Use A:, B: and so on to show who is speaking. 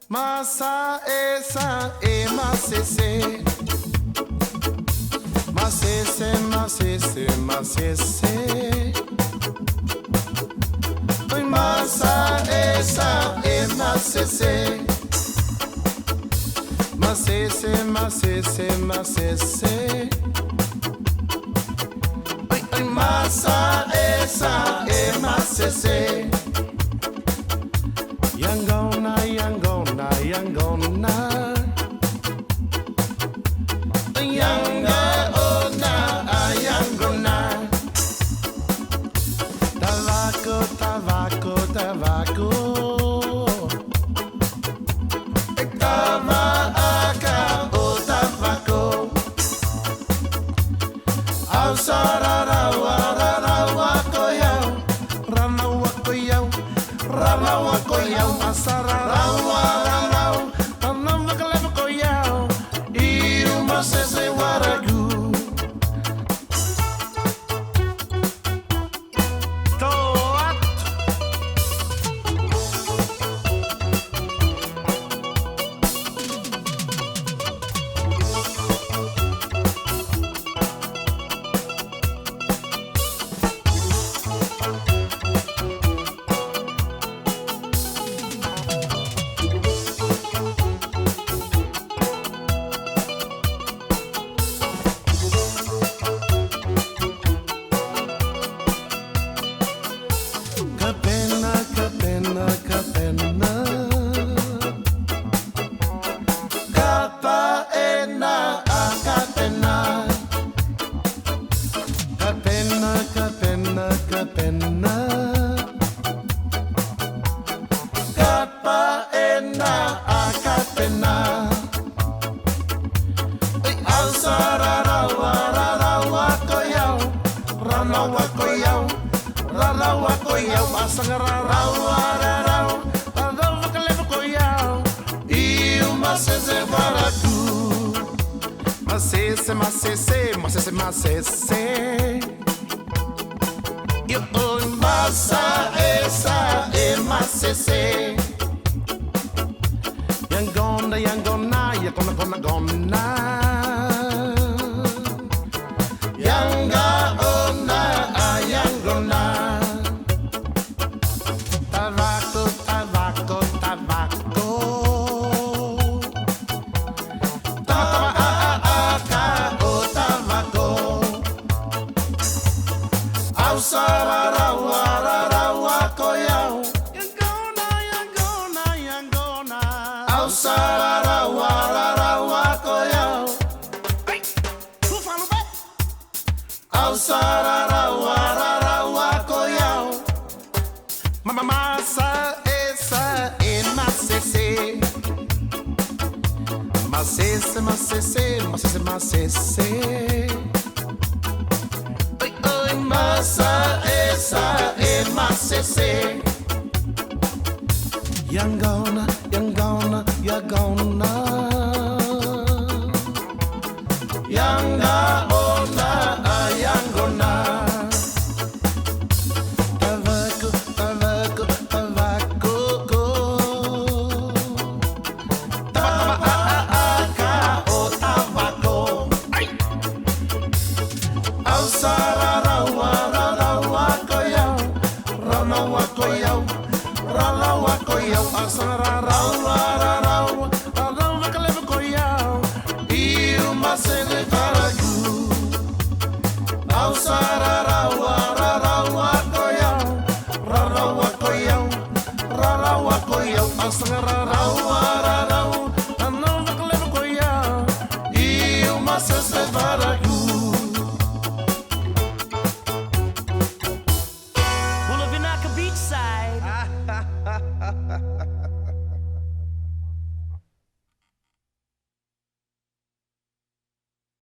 A: Masa esa e masese, masese, masese, masese. Oi masa esa e masese, masese, masese, masese. Oi masa esa e masese. Yang gonna, yang gonna, yang gonna, yang gonna, yang gonna. Tabaco, tabaco, tabaco. Tabaca, oh tabaco. Ausarara, warara, wakoyau, rana wakoyau. Rau koyau asara rau rau anam makalem koyau iu masese waragu toat Macese, macese, macese, macese. Yo masa esa e macese. Yang gonna, yang gonna, yang gonna, gonna, gonna. Yang gonna, yang gonna. Tabaco, tabaco, tabaco. Sarara warara wakoyau yang gonna, yang gonna, yang gonna. Au sarara warara wakoyau. Hey, who follow back? Au sarara warara wakoyau. Mama masa esa en masese. Masese, masese, masese, masese. Masa esa e masese. Yang gonna, yang gonna, yang gonna.